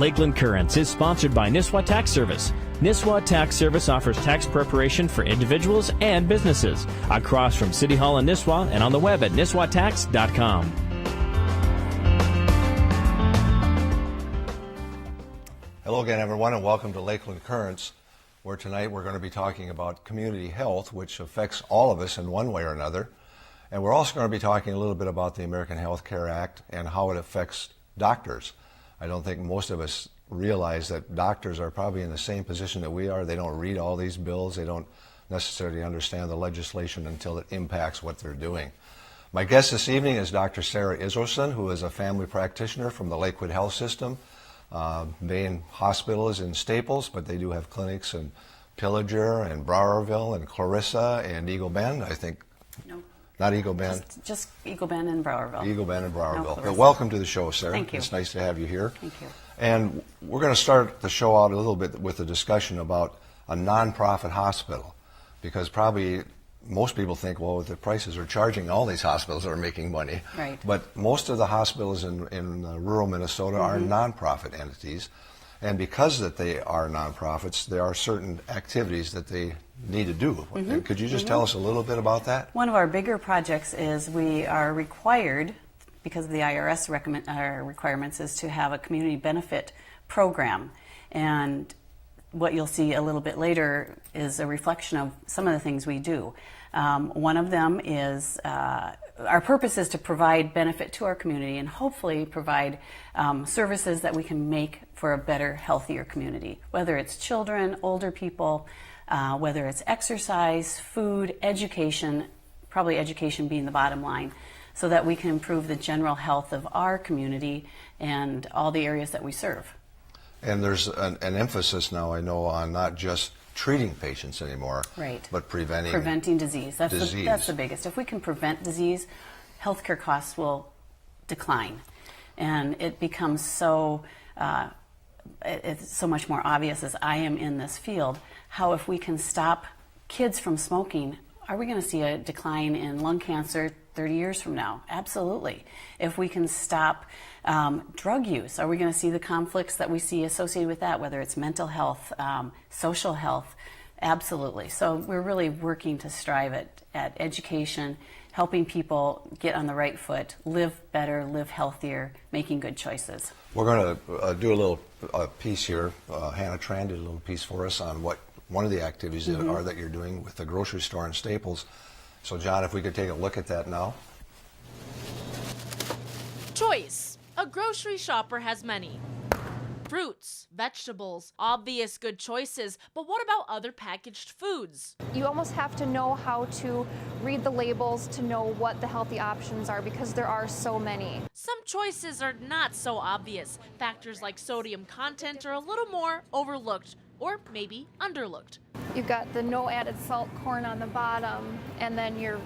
Lakeland Currents is sponsored by Nisswa Tax Service. Nisswa Tax Service offers tax preparation for individuals and businesses. Across from City Hall in Nisswa and on the web at nisswatax.com. Hello again, everyone, and welcome to Lakeland Currents, where tonight we're going to be talking about community health, which affects all of us in one way or another. And we're also going to be talking a little bit about the American Health Care Act and how it affects doctors. I don't think most of us realize that doctors are probably in the same position that we are. They don't read all these bills. They don't necessarily understand the legislation until it impacts what they're doing. My guest this evening is Dr. Sarah Israelson, who is a family practitioner from the Lakewood Health System. Main hospital is in Staples, but they do have clinics in Pillager and Browerville and Clarissa and Eagle Bend, I think. No. Not Eagle Bend. Just Eagle Bend and Browerville. Eagle Bend and Browerville. No, but welcome to the show, Sarah. Thank you. It's nice to have you here. Thank you. And we're going to start the show out a little bit with a discussion about a nonprofit hospital, because probably most people think, well, the prices are charging, all these hospitals are making money. Right. But most of the hospitals in rural Minnesota are nonprofit entities. And because that they are nonprofits, there are certain activities that they need to do. And could you just tell us a little bit about that? One of our bigger projects is we are required, because of the IRS requirements, is to have a community benefit program. And what you'll see a little bit later is a reflection of some of the things we do. One of them is our purpose is to provide benefit to our community and hopefully provide services that we can make for a better, healthier community, whether it's children, older people, whether it's exercise, food, education, probably education being the bottom line, so that we can improve the general health of our community and all the areas that we serve. And there's an emphasis now, I know, on not just treating patients anymore, right, but preventing disease. That's the biggest. If we can prevent disease, healthcare costs will decline, and it becomes so it's so much more obvious as I am in this field how if we can stop kids from smoking, are we going to see a decline in lung cancer 30 years from now? Absolutely. If we can stop drug use, are we going to see the conflicts that we see associated with that, whether it's mental health, social health? Absolutely. So we're really working to strive at education, helping people get on the right foot, live better, live healthier, making good choices. We're going to do a little piece here. Hannah Tran did a little piece for us on one of the activities that you're doing with the grocery store in Staples. So, John, if we could take a look at that now. Choice. A grocery shopper has many. Fruits, vegetables, obvious good choices, but what about other packaged foods? You almost have to know how to read the labels to know what the healthy options are, because there are so many. Some choices are not so obvious. Factors like sodium content are a little more overlooked, or maybe underlooked. You've got the no added salt corn on the bottom, and then your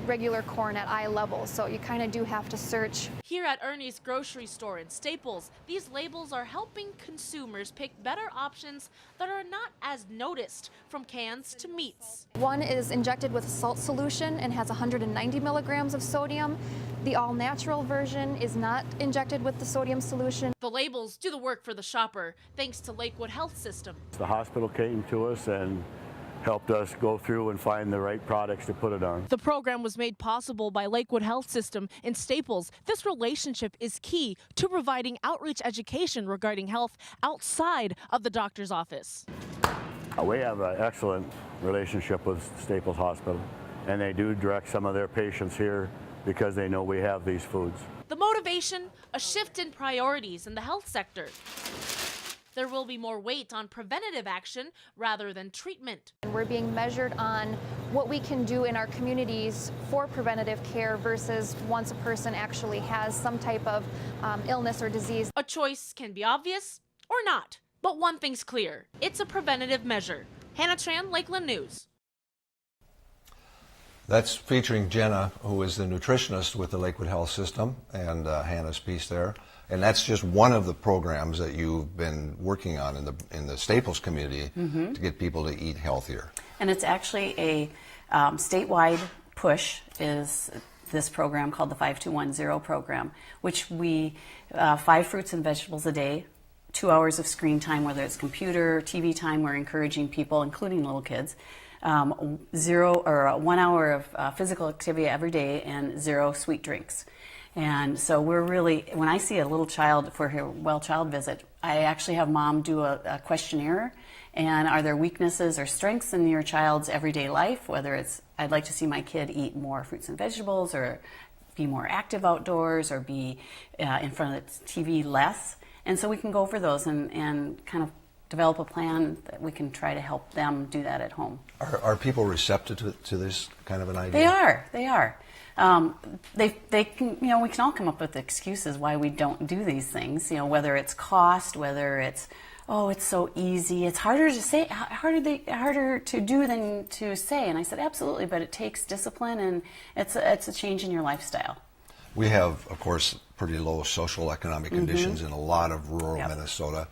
regular corn at eye level, so you kind of do have to search. Here at Ernie's grocery store in Staples, these labels are helping consumers pick better options that are not as noticed, from cans to meats. One is injected with a salt solution and has 190 milligrams of sodium. The all-natural version is not injected with the sodium solution. The labels do the work for the shopper, thanks to Lakewood Health System. The hospital came to us and helped us go through and find the right products to put it on. The program was made possible by Lakewood Health System in Staples. This relationship is key to providing outreach education regarding health outside of the doctor's office. We have an excellent relationship with Staples Hospital, and they do direct some of their patients here because they know we have these foods. The motivation, a shift in priorities in the health sector. There will be more weight on preventative action rather than treatment. And we're being measured on what we can do in our communities for preventative care versus once a person actually has some type of illness or disease. A choice can be obvious or not, but one thing's clear. It's a preventative measure. Hannah Tran, Lakeland News. That's featuring Jenna, who is the nutritionist with the Lakewood Health System, and Hannah's piece there. And that's just one of the programs that you've been working on in the Staples community to get people to eat healthier. And it's actually a statewide push is this program called the 5210 program, which we 5 fruits and vegetables a day 2 hours of screen time, whether it's computer, TV time. We're encouraging people, including little kids, 1 hour of physical activity every day and 0 sweet drinks. And so we're really, when I see a little child for her well child visit, I actually have mom do a questionnaire. And are there weaknesses or strengths in your child's everyday life? Whether it's, I'd like to see my kid eat more fruits and vegetables, or be more active outdoors, or be in front of the TV less. And so we can go over those and kind of develop a plan that we can try to help them do that at home. Are people receptive to this kind of an idea? They are. They can, we can all come up with excuses why we don't do these things, whether it's cost, whether it's, oh, it's so easy. It's harder to say, harder to do than to say. And I said, absolutely, but it takes discipline, and it's a change in your lifestyle. We have, of course, pretty low social economic conditions in a lot of rural Minnesota,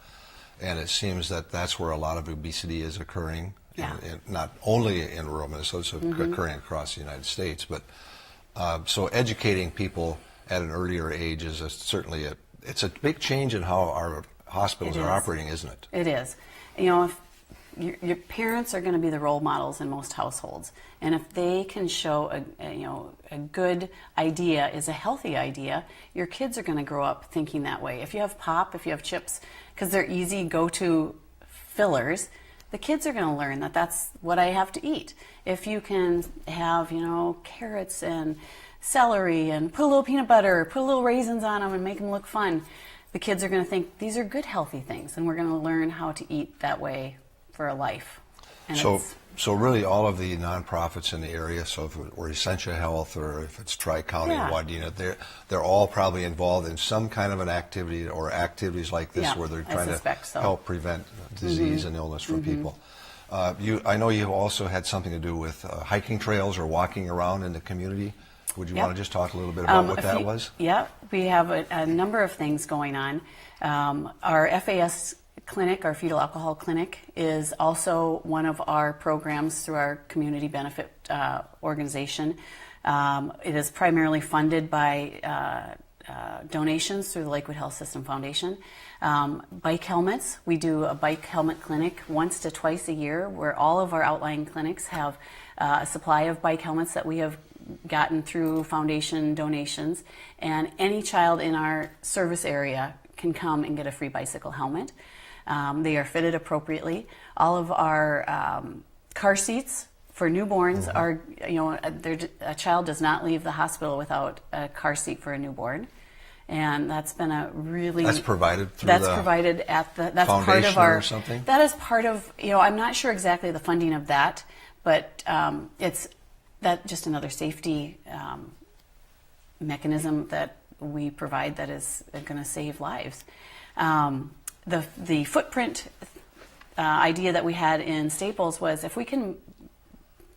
and it seems that that's where a lot of obesity is occurring. Yeah. Not only in rural Minnesota, it's occurring across the United States, but so educating people at an earlier age is certainly it's a big change in how our hospitals are operating, isn't it? It is. If your parents are going to be the role models in most households, and if they can show a good idea is a healthy idea, your kids are going to grow up thinking that way. If you have pop, if you have chips, because they're easy go-to fillers, the kids are going to learn that that's what I have to eat. If you can have, carrots and celery and put a little peanut butter, put a little raisins on them and make them look fun, the kids are going to think these are good, healthy things, and we're going to learn how to eat that way for a life. And so really all of the nonprofits in the area, so if it were Essentia Health or if it's Tri-County and Wadena, they're all probably involved in some kind of an activity or activities like this where they're trying to help prevent disease and illness from people. I know you've also had something to do with hiking trails or walking around in the community. Would you want to just talk a little bit about what that was? Yeah, we have a number of things going on. Our FAS clinic, our fetal alcohol clinic, is also one of our programs through our community benefit organization. It is primarily funded by donations through the Lakewood Health System Foundation. Bike helmets, we do a bike helmet clinic once to twice a year where all of our outlying clinics have a supply of bike helmets that we have gotten through foundation donations, and any child in our service area can come and get a free bicycle helmet. They are fitted appropriately. All of our car seats for newborns are, a child does not leave the hospital without a car seat for a newborn. And that's been a really... That's provided through That's provided at the... That's foundation part of our... or something? That is part of, I'm not sure exactly the funding of that, but it's just another safety mechanism that we provide that is going to save lives. The footprint idea that we had in Staples was if we can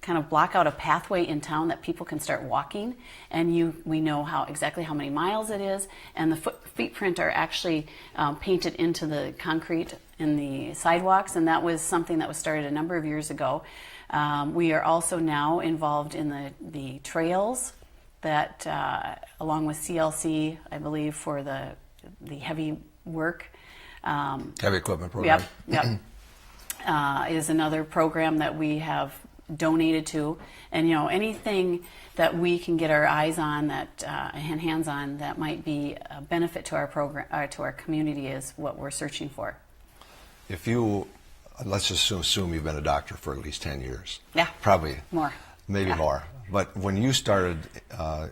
kind of block out a pathway in town that people can start walking, and we know exactly how many miles it is, and the footprint are actually painted into the concrete in the sidewalks, and that was something that was started a number of years ago. We are also now involved in the trails that, along with CLC, I believe, for the heavy work. Heavy equipment program. Yep. Is another program that we have donated to, and anything that we can get our eyes on and hands on that might be a benefit to our program, to our community, is what we're searching for. Let's just assume you've been a doctor for at least 10 years. Yeah. Probably. More. Maybe more. But when you started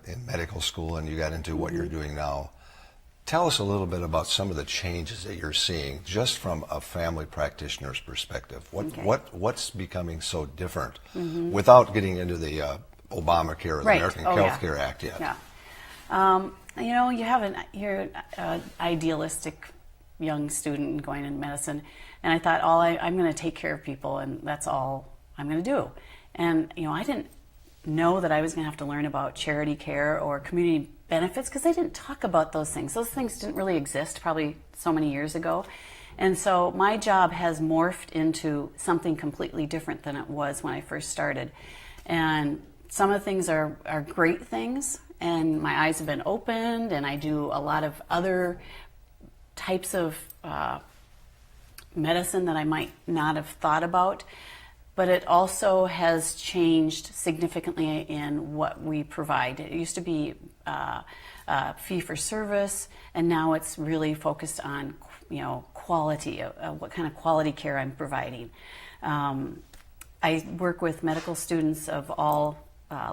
in medical school and you got into what you're doing now, tell us a little bit about some of the changes that you're seeing just from a family practitioner's perspective. What's becoming so different without getting into the Obamacare or the American Health Care Act yet? Yeah. You're an idealistic young student going into medicine, and I thought I'm going to take care of people, and that's all I'm going to do. And I didn't know that I was going to have to learn about charity care or community benefits, because they didn't talk about those things. Those things didn't really exist probably so many years ago. And so my job has morphed into something completely different than it was when I first started. And some of the things are great things, and my eyes have been opened, and I do a lot of other types of medicine that I might not have thought about, but it also has changed significantly in what we provide. It used to be fee for service, and now it's really focused on quality, what kind of quality care I'm providing. I work with medical students of all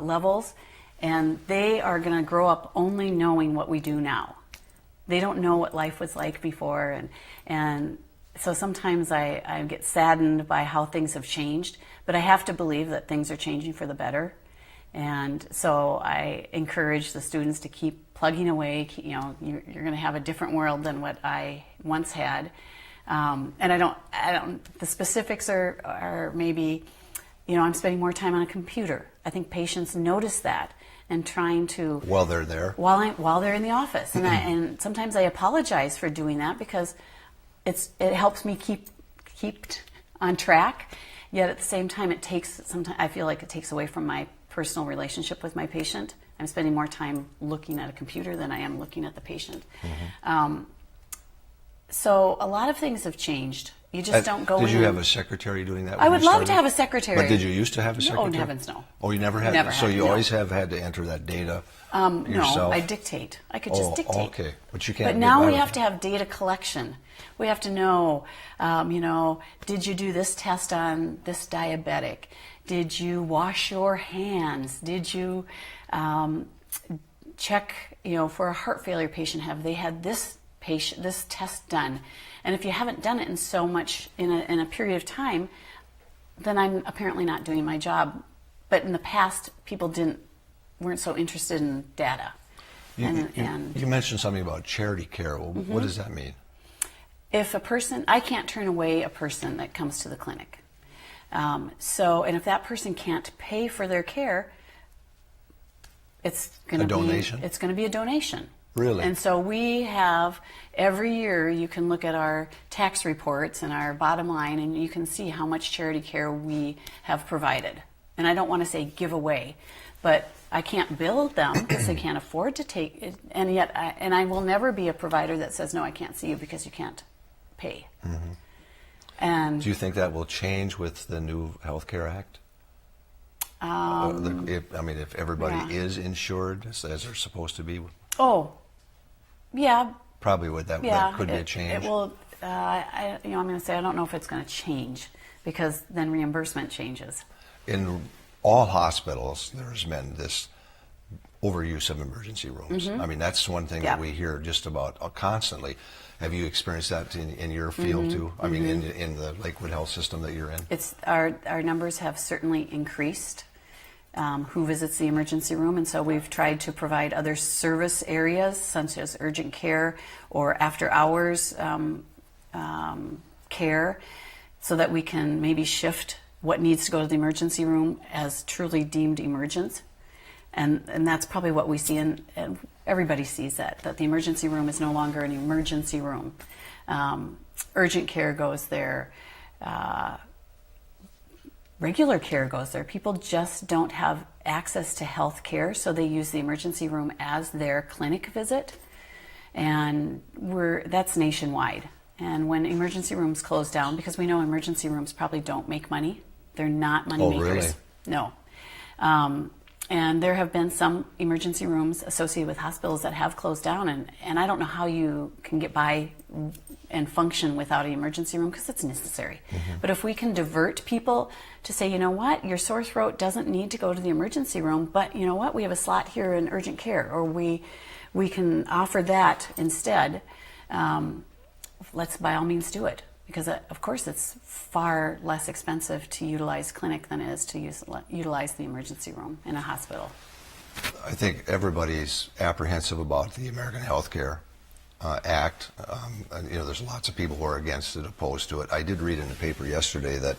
levels, and they are going to grow up only knowing what we do now. They don't know what life was like before, and so sometimes I get saddened by how things have changed, but I have to believe that things are changing for the better. And so I encourage the students to keep plugging away. You're going to have a different world than what I once had. And I don't, the specifics are maybe, I'm spending more time on a computer. I think patients notice that and trying to... While they're there? While they're in the office. And sometimes I apologize for doing that because it helps me keep on track. Yet at the same time, I feel like it takes away from my personal relationship with my patient. I'm spending more time looking at a computer than I am looking at the patient. So a lot of things have changed. You just don't go in. Did you have a secretary doing that? I would love to have a secretary. But did you used to have a secretary? Oh, heavens no. Oh, you never had? Never so had, you no. always have had to enter that data yourself? No, I dictate. I could just dictate. Okay. But you can't. But now we have to have data collection. We have to know, did you do this test on this diabetic? Did you wash your hands? Did you check, for a heart failure patient, have they had this test done? And if you haven't done it in so much in a period of time, then I'm apparently not doing my job. But in the past, people weren't so interested in data. You mentioned something about charity care. Well, what does that mean? If I can't turn away a person that comes to the clinic. And if that person can't pay for their care, it's going to be a donation. Really? And so we have, every year you can look at our tax reports and our bottom line, and you can see how much charity care we have provided. And I don't want to say give away, but I can't bill them because they can't afford to take it. And yet, I will never be a provider that says, no, I can't see you because you can't pay. And do you think that will change with the new Health Care Act? If everybody is insured as they're supposed to be. Oh, yeah. Probably that could be a change. It will. I'm going to say I don't know if it's going to change because then reimbursement changes. In all hospitals, there's been this overuse of emergency rooms. I mean, that's one thing that we hear just about constantly. Have you experienced that in your field too? I mean, in the Lakewood Health System that you're in? Our numbers have certainly increased. Who visits the emergency room, and so we've tried to provide other service areas such as urgent care or after hours care so that we can maybe shift what needs to go to the emergency room as truly deemed emergent. And that's probably what we see, and everybody sees that the emergency room is no longer an emergency room. Urgent care goes there. Regular care goes there. People just don't have access to health care, so they use the emergency room as their clinic visit. And that's nationwide. And when emergency rooms close down, because we know emergency rooms probably don't make money, they're not money makers. Really? No. And there have been some emergency rooms associated with hospitals that have closed down, and I don't know how you can get by and function without an emergency room because it's necessary. But if we can divert people to say, you know what, your sore throat doesn't need to go to the emergency room, but you know what, we have a slot here in urgent care, or we can offer that instead, let's by all means do it. Because of course it's far less expensive to utilize clinic than it is to utilize the emergency room in a hospital. I think everybody's apprehensive about the American Health Care Act. There's lots of people who are against it, opposed to it. I did read in the paper yesterday that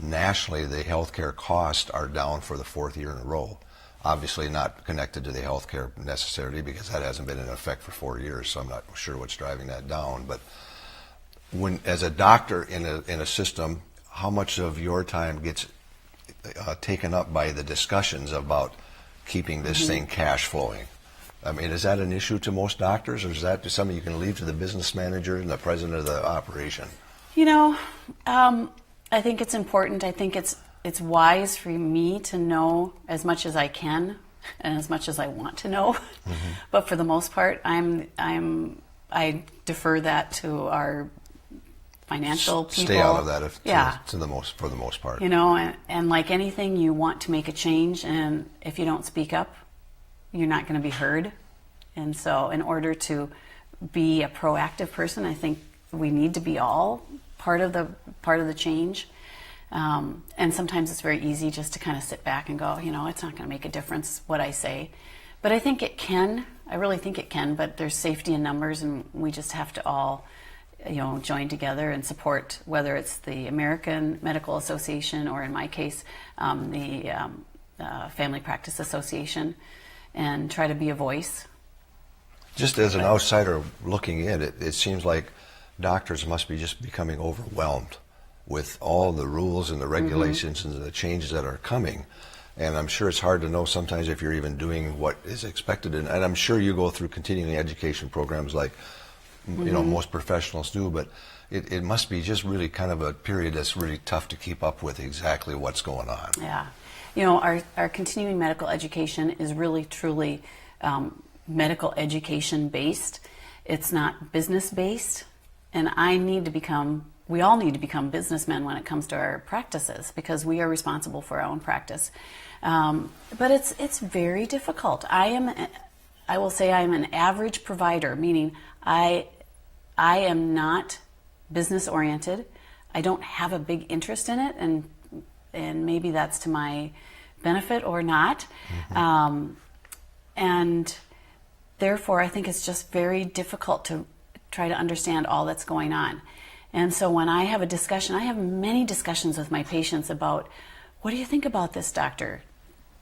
nationally the health care costs are down for the 4th year in a row. Obviously not connected to the health care necessarily because that hasn't been in effect for 4 years, so I'm not sure what's driving that down. But as a doctor in a system, how much of your time gets taken up by the discussions about keeping this thing cash flowing? I mean, is that an issue to most doctors, or is that something you can leave to the business manager and the president of the operation? I think it's important. I think it's wise for me to know as much as I can and as much as I want to know. Mm-hmm. But for the most part, I defer that to our financial people. Stay out of that for the most part. And like anything, you want to make a change, and if you don't speak up, you're not going to be heard. And so in order to be a proactive person, I think we need to be all part of the change. And sometimes it's very easy just to kind of sit back and go, it's not going to make a difference what I say. But I think it can. I really think it can, but there's safety in numbers, and we just have to all join together and support, whether it's the American Medical Association or, in my case, the Family Practice Association, and try to be a voice. Just as an outsider looking in, it seems like doctors must be just becoming overwhelmed with all the rules and the regulations mm-hmm. and the changes that are coming. And I'm sure it's hard to know sometimes if you're even doing what is expected. And I'm sure you go through continuing education programs like mm-hmm. Mm-hmm. Most professionals do, but it must be just really kind of a period that's really tough to keep up with exactly what's going on. Yeah. Our continuing medical education is really, truly medical education based. It's not business based. And we all need to become businessmen when it comes to our practices, because we are responsible for our own practice. But it's very difficult. I will say I am an average provider, meaning I am not business oriented. I don't have a big interest in it, and maybe that's to my benefit or not. Mm-hmm. And therefore, I think it's just very difficult to try to understand all that's going on. And so when I have a discussion, I have many discussions with my patients about, what do you think about this, doctor?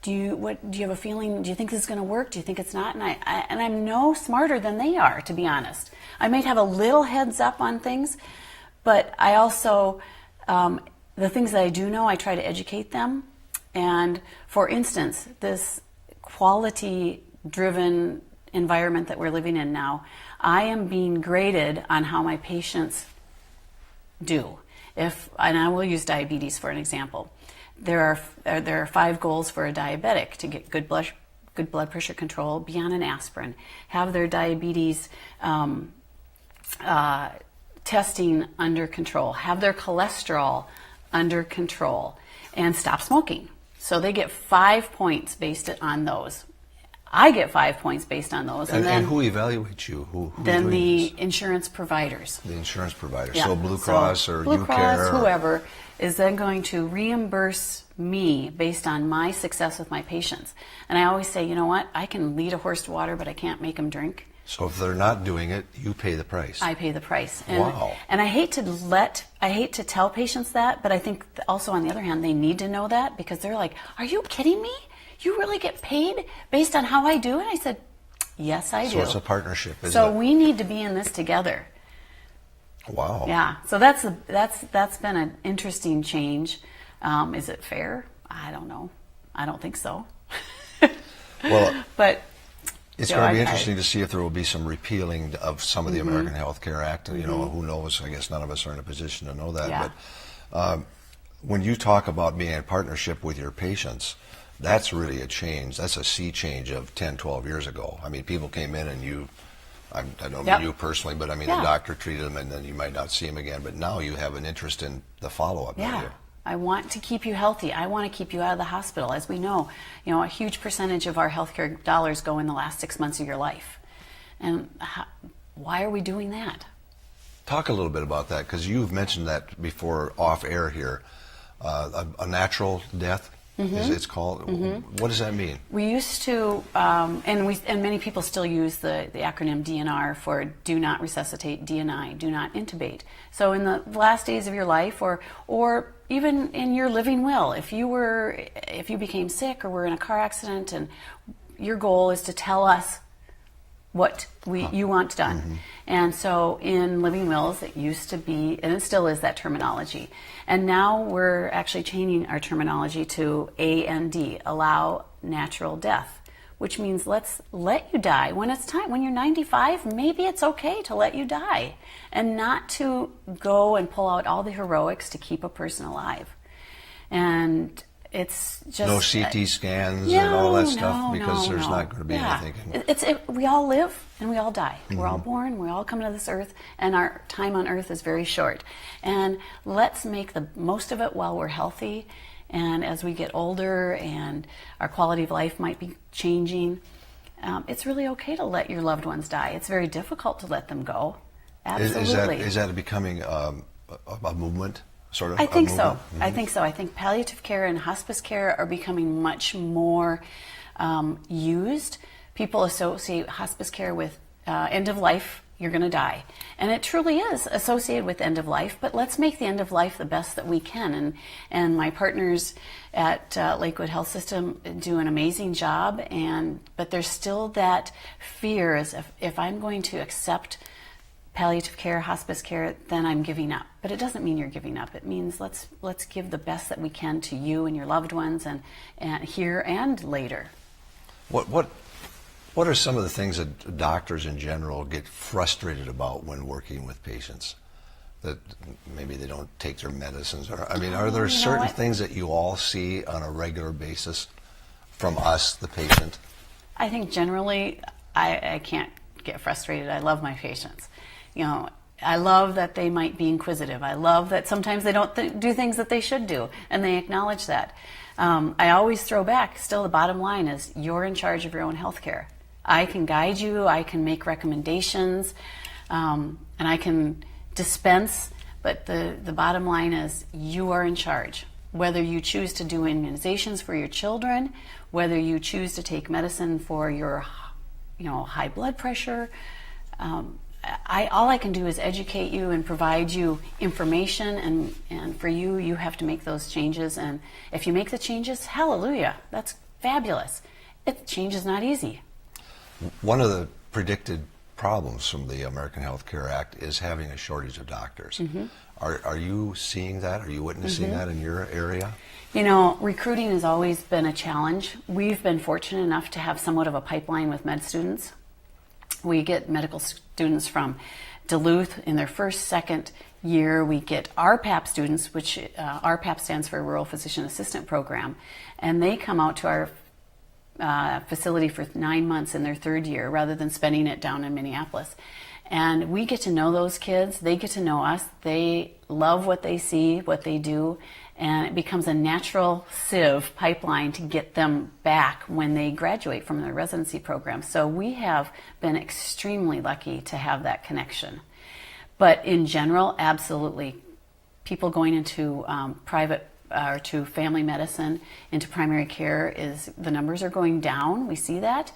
Do you have a feeling? Do you think this is going to work? Do you think it's not? And I'm no smarter than they are, to be honest. I might have a little heads up on things, but I also, the things that I do know, I try to educate them. And for instance, this quality-driven environment that we're living in now, I am being graded on how my patients do. And I will use diabetes for an example. There are 5 goals for a diabetic: to get good blood pressure control, be on an aspirin, have their diabetes testing under control, have their cholesterol under control, and stop smoking. So they get 5 points based on those. I get 5 points based on those. And who evaluates you? Who's then the this? Insurance providers. The insurance providers. Yeah. So Blue Cross or Blue UCare Cross, whoever, is then going to reimburse me based on my success with my patients. And I always say, you know what? I can lead a horse to water, but I can't make them drink. So if they're not doing it, you pay the price. I pay the price. Wow. And I hate to tell patients that, but I think also on the other hand, they need to know that, because they're like, are you kidding me? You really get paid based on how I do? And I said, yes, I do. So it's a partnership, isn't it? So we need to be in this together. Wow. Yeah. So that's been an interesting change. Is it fair? I don't know. I don't think so. Well, but it's going to be interesting to see if there will be some repealing of some of the mm-hmm. American Health Care Act. You know, Mm-hmm. who knows? I guess none of us are in a position to know that. Yeah. But when you talk about being in partnership with your patients, that's really a change. That's a sea change of 10, 12 years ago. I mean, people came in and I don't mean you personally, but I mean the doctor treated them and then you might not see them again. But now you have an interest in the follow-up. Yeah. I want to keep you healthy. I want to keep you out of the hospital. As we know, a huge percentage of our healthcare dollars go in the last 6 months of your life. And why are we doing that? Talk a little bit about that, because you've mentioned that before off air here. A natural death. Mm-hmm. It's called. Mm-hmm. What does that mean? We used to, and many people still use the acronym DNR for do not resuscitate, DNI, do not intubate. So in the last days of your life, or even in your living will, if you became sick or were in a car accident, and your goal is to tell us what you want done. Mm-hmm. And so in living wills, it used to be, and it still is, that terminology. And now we're actually changing our terminology to A and D, allow natural death, which means let's let you die when it's time. When you're 95, maybe it's okay to let you die and not to go and pull out all the heroics to keep a person alive. And it's just no CT scans and all that stuff because there's not going to be anything. We all live and we all die. We're all born, we all come to this earth, and our time on earth is very short. And let's make the most of it while we're healthy. And as we get older and our quality of life might be changing, it's really okay to let your loved ones die. It's very difficult to let them go. Absolutely. Is that becoming a movement? Sort of I think so. I think so. I think palliative care and hospice care are becoming much more used. People associate hospice care with end of life, you're going to die. And it truly is associated with end of life, but let's make the end of life the best that we can. And my partners at Lakewood Health System do an amazing job, but there's still that fear as if I'm going to accept palliative care, hospice care, then I'm giving up. But it doesn't mean you're giving up. It means let's give the best that we can to you and your loved ones, and here and later. What are some of the things that doctors in general get frustrated about when working with patients? That maybe they don't take their medicines, or are there certain things that you all see on a regular basis from us, the patient? I think generally I can't get frustrated. I love my patients. I love that they might be inquisitive. I love that sometimes they don't do things that they should do, and they acknowledge that. I always throw back, still the bottom line is you're in charge of your own health care. I can guide you, I can make recommendations, and I can dispense, but the bottom line is you are in charge. Whether you choose to do immunizations for your children, whether you choose to take medicine for your high blood pressure, all I can do is educate you and provide you information, and for you have to make those changes. And if you make the changes, hallelujah, that's fabulous. Change is not easy. One of the predicted problems from the American Health Care Act is having a shortage of doctors. Are you seeing that? Are you witnessing that in your area? Recruiting has always been a challenge. We've been fortunate enough to have somewhat of a pipeline with med students. We get medical students from Duluth in their first, second year. We get RPAP students, which RPAP stands for Rural Physician Assistant Program, and they come out to our facility for 9 months in their third year rather than spending it down in Minneapolis. And we get to know those kids. They get to know us. They love what they see, what they do, and it becomes a natural sieve pipeline to get them back when they graduate from their residency program. So we have been extremely lucky to have that connection. But in general, absolutely, people going into private or to family medicine, into primary care, the numbers are going down. We see that.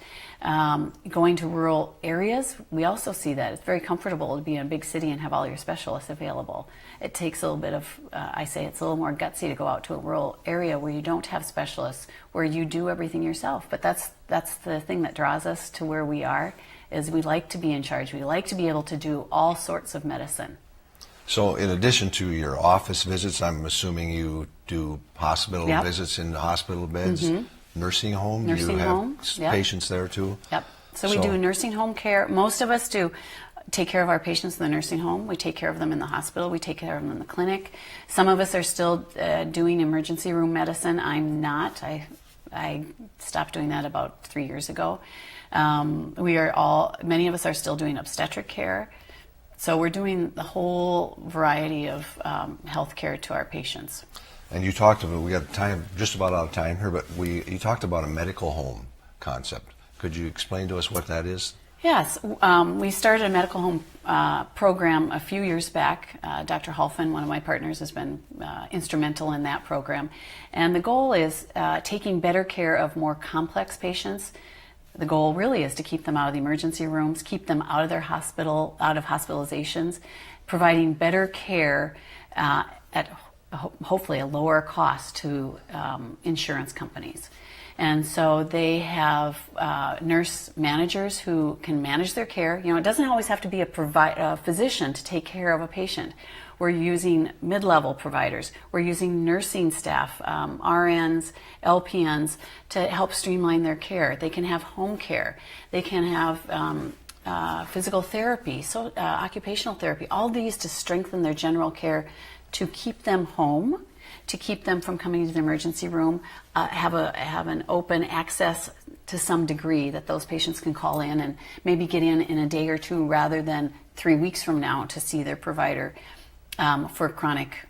Going to rural areas, we also see that. It's very comfortable to be in a big city and have all your specialists available. It takes a little bit of, I say it's a little more gutsy to go out to a rural area where you don't have specialists, where you do everything yourself. But that's the thing that draws us to where we are, is we like to be in charge. We like to be able to do all sorts of medicine. So in addition to your office visits, I'm assuming you do hospital visits in the hospital beds, nursing home? Nursing home, patients there too? Yep. So we do nursing home care. Most of us do take care of our patients in the nursing home. We take care of them in the hospital. We take care of them in the clinic. Some of us are still doing emergency room medicine. I'm not. I stopped doing that about 3 years ago. Many of us are still doing obstetric care. So we're doing the whole variety of health care to our patients. And you talked about, we got time, just about out of time here, but you talked about a medical home concept. Could you explain to us what that is? Yes, we started a medical home program a few years back. Dr. Halfin, one of my partners, has been instrumental in that program. And the goal is taking better care of more complex patients. The goal really is to keep them out of the emergency rooms, keep them out of their hospital, out of hospitalizations, providing better care at hopefully a lower cost to insurance companies. And so they have nurse managers who can manage their care. It doesn't always have to be a physician to take care of a patient. We're using mid-level providers. We're using nursing staff, RNs, LPNs, to help streamline their care. They can have home care. They can have physical therapy, occupational therapy, all these to strengthen their general care, to keep them home, to keep them from coming to the emergency room, have an open access to some degree that those patients can call in and maybe get in a day or two rather than 3 weeks from now to see their provider for chronic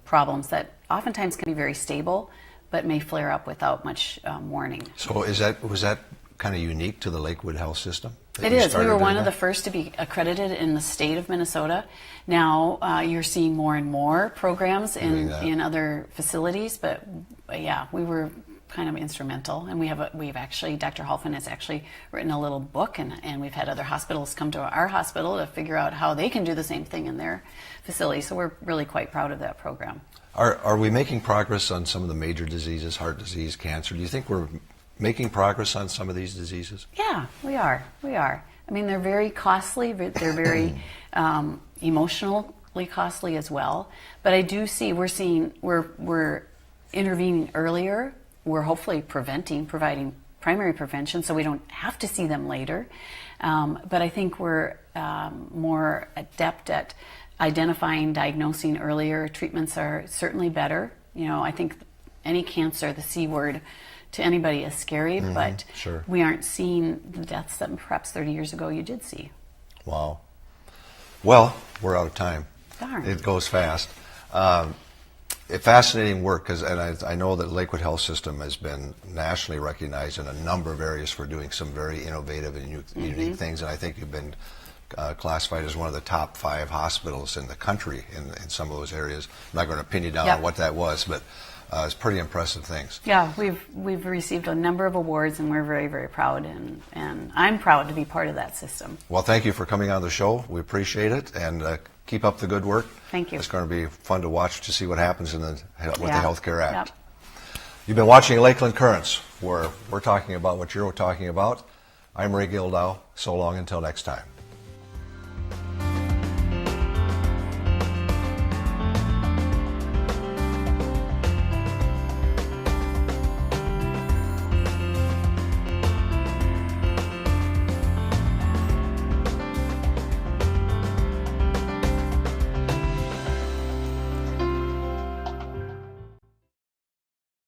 problems that oftentimes can be very stable but may flare up without much warning. So was that kind of unique to the Lakewood Health System? It is. We were one of the first to be accredited in the state of Minnesota. Now you're seeing more and more programs in other facilities, but yeah, we were kind of instrumental. And we've actually, Dr. Halfin has actually written a little book, and we've had other hospitals come to our hospital to figure out how they can do the same thing in their facility. So we're really quite proud of that program. Are we making progress on some of the major diseases, heart disease, cancer? Do you think we're making progress on some of these diseases? Yeah, we are. I mean, they're very costly. They're very emotionally costly as well. But I do see we're intervening earlier. We're hopefully providing primary prevention, so we don't have to see them later. But I think we're more adept at identifying, diagnosing earlier. Treatments are certainly better. I think any cancer, the C word, to anybody is scary, but sure. We aren't seeing the deaths that perhaps 30 years ago you did see. Wow. Well, we're out of time. Darn. It goes fast. Fascinating work, and I know that Lakewood Health System has been nationally recognized in a number of areas for doing some very innovative and unique things, and I think you've been classified as one of the top 5 hospitals in the country in some of those areas. I'm not going to pin you down on what that was, but it's pretty impressive things. Yeah, we've received a number of awards, and we're very, very proud, and I'm proud to be part of that system. Well, thank you for coming on the show. We appreciate it, and keep up the good work. Thank you. It's going to be fun to watch to see what happens with the Healthcare Act. Yep. You've been watching Lakeland Currents, where we're talking about what you're talking about. I'm Ray Gildow. So long until next time.